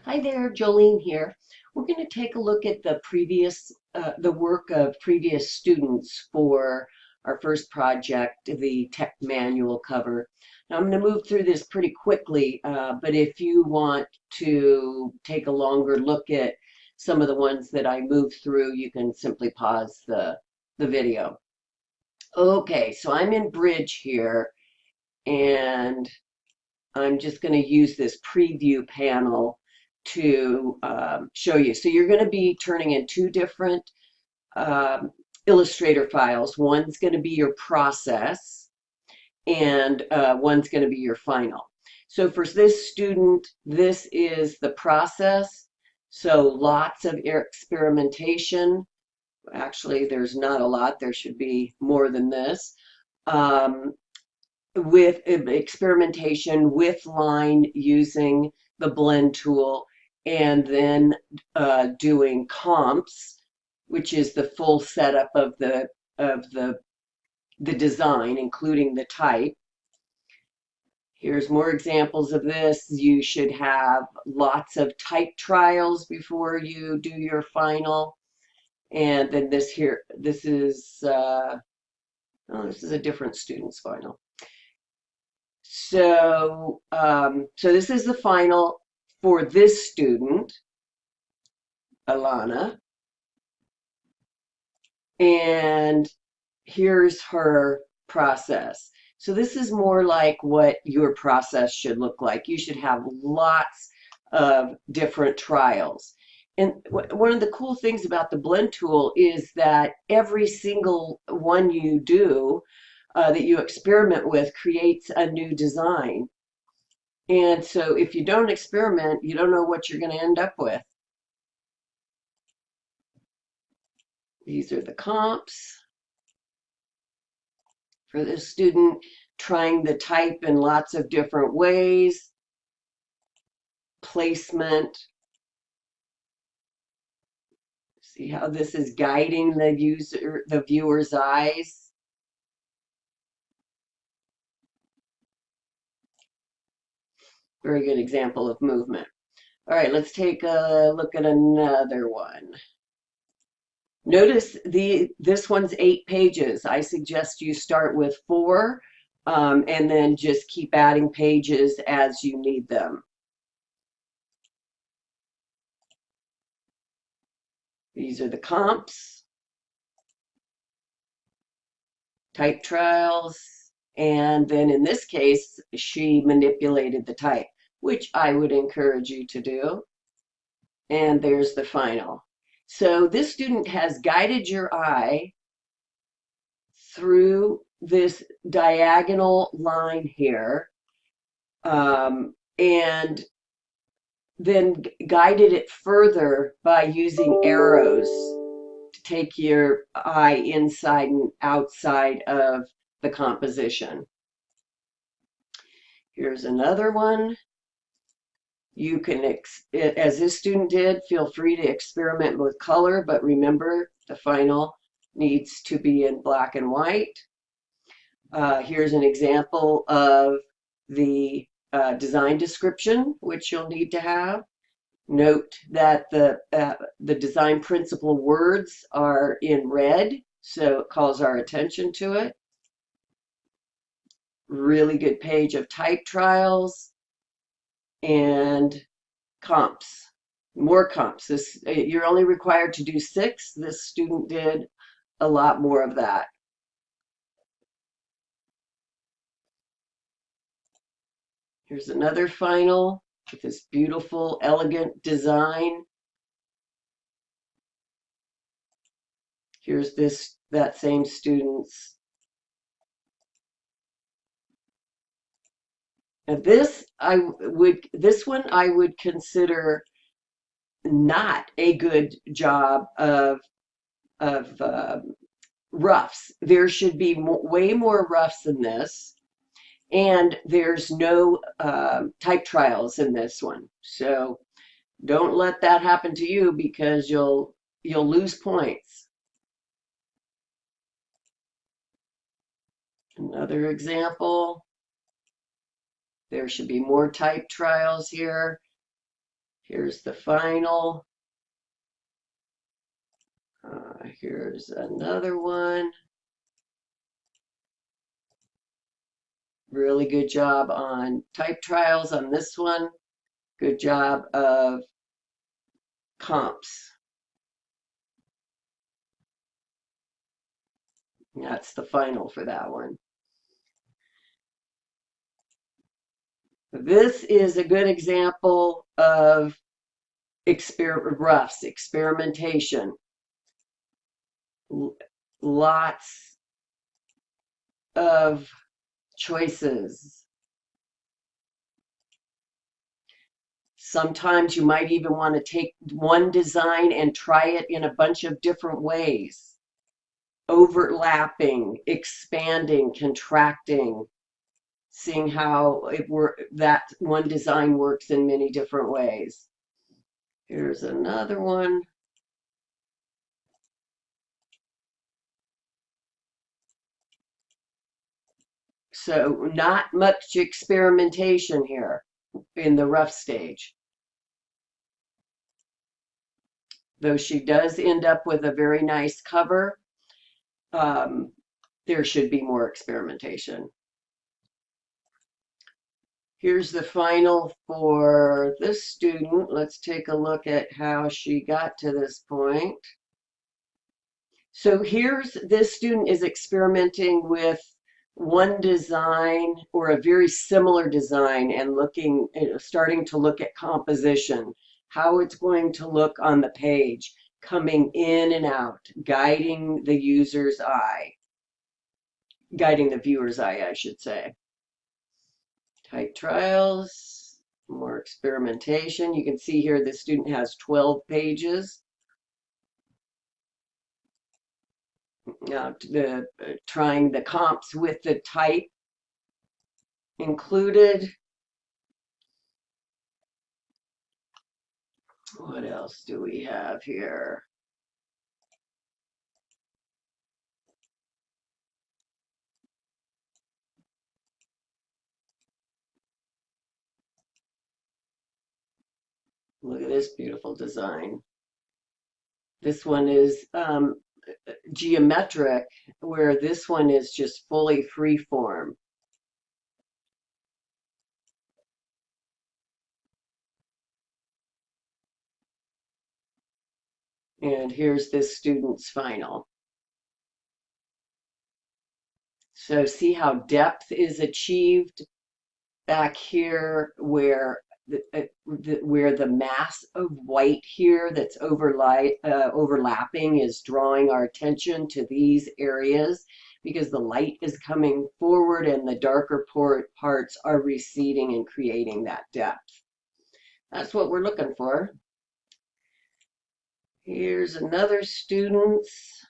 Hi there, Jolene here. We're going to take a look at the work of previous students for our first project, the tech manual cover. Now I'm going to move through this pretty quickly, but if you want to take a longer look at some of the ones that I move through, you can simply pause the video. Okay, so I'm in Bridge here, and I'm just going to use this preview panel to show you. So you're going to be turning in two different um, Illustrator files. One's going to be your process, and one's going to be your final. So for this student, this is the process. So lots of experimentation. Actually, there's not a lot. There should be more than this. Um, with experimentation with line using the blend tool, and then doing comps, which is the full setup of the design, including the type. Here's more examples of this. You should have lots of type trials before you do your final. And then this here, this is this is a different student's final. So this is the final for this student, Alana, and here's her process. So this is more like what your process should look like. You should have lots of different trials. And one of the cool things about the blend tool is that every single one you do that you experiment with creates a new design. And so if you don't experiment, you don't know what you're going to end up with. These are the comps for this student, trying the type in lots of different ways, placement. See how this is guiding the viewer's eyes. Very good example of movement. All right, let's take a look at another one. Notice this one's 8 pages. I suggest you start with 4 and then just keep adding pages as you need them. These are the comps, type trials, and then in this case, she manipulated the type, which I would encourage you to do. And there's the final. So this student has guided your eye through this diagonal line here, and then guided it further by using arrows to take your eye inside and outside of the composition. Here's another one. You can, as this student did, feel free to experiment with color, but remember the final needs to be in black and white. Here's an example of the design description, which you'll need to have. Note that the design principle words are in red, so it calls our attention to it. Really good page of type trials and comps. More comps. You're only required to do 6. This student did a lot more of that. Here's another final with this beautiful, elegant design. Here's that same student's. And this one I would consider not a good job of roughs. There should be way more roughs than this. And there's no type trials in this one. So don't let that happen to you, because you'll lose points. Another example. There should be more type trials here. Here's the final. Here's another one. Really good job on type trials on this one. Good job of comps. That's the final for that one. This is a good example of roughs, experimentation. Lots of choices. Sometimes you might even want to take one design and try it in a bunch of different ways. Overlapping, expanding, contracting, seeing how that one design works in many different ways. Here's another one. So not much experimentation here in the rough stage. Though she does end up with a very nice cover, there should be more experimentation. Here's the final for this student. Let's take a look at how she got to this point. So here's this student is experimenting with one design or a very similar design and starting to look at composition, how it's going to look on the page, coming in and out, guiding the user's eye, guiding the viewer's eye, I should say. Type trials, more experimentation. You can see here the student has 12 pages. Now, trying the comps with the type included. What else do we have here? Look at this beautiful design. This one is geometric, where this one is just fully free form. And here's this student's final. So see how depth is achieved back here, where the mass of white here that's overlapping is drawing our attention to these areas because the light is coming forward and the darker parts are receding and creating that depth. That's what we're looking for. Here's another student's.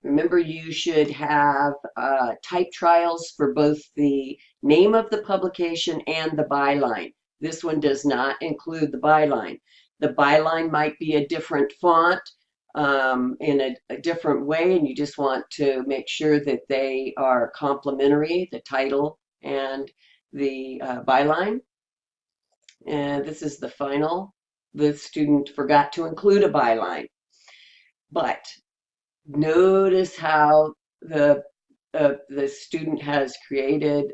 Remember, you should have type trials for both the name of the publication and the byline. This one does not include the byline. The byline might be a different font in a different way, and you just want to make sure that they are complementary, the title and the byline. And this is the final. The student forgot to include a byline. But notice how the student has created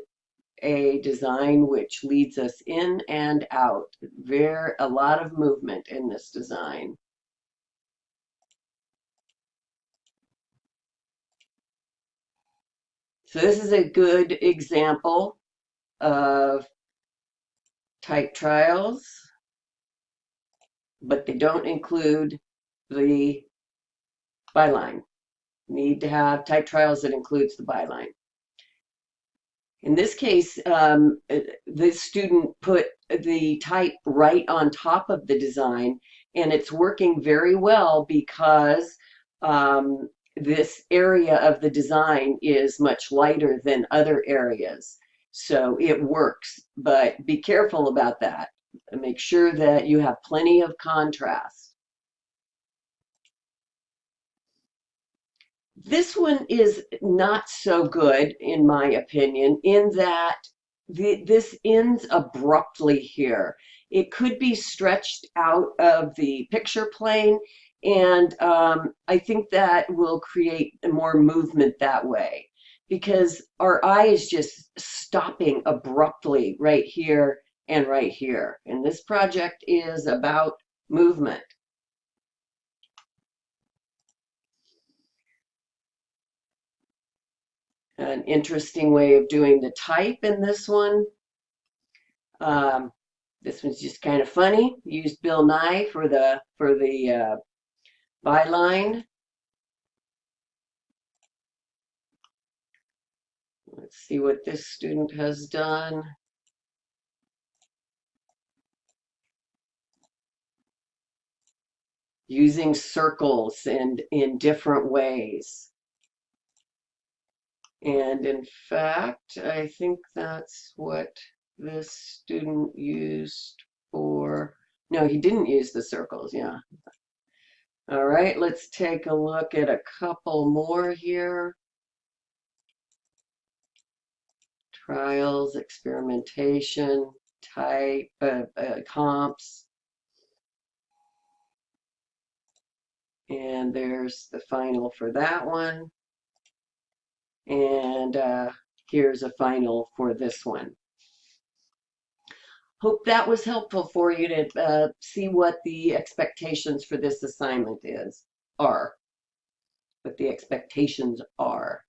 a design which leads us in and out. A lot of movement in this design. So this is a good example of type trials, but they don't include the byline. Need to have type trials that includes the byline. In this case, this student put the type right on top of the design, and it's working very well because this area of the design is much lighter than other areas. So it works, but be careful about that. Make sure that you have plenty of contrast. This one is not so good, in my opinion, in that this ends abruptly here. It could be stretched out of the picture plane, and I think that will create more movement that way because our eye is just stopping abruptly right here and right here. And this project is about movement. An interesting way of doing the type in this one. Um, this one's just kind of funny. Used Bill Nye for the byline. Let's see what this student has done. Using circles and in different ways. And in fact, I think that's what this student used for, no, he didn't use the circles, yeah. All right, let's take a look at a couple more here. Trials, experimentation, type, comps. And there's the final for that one. And here's a final for this one. Hope that was helpful for you to see what the expectations for this assignment are, what the expectations are.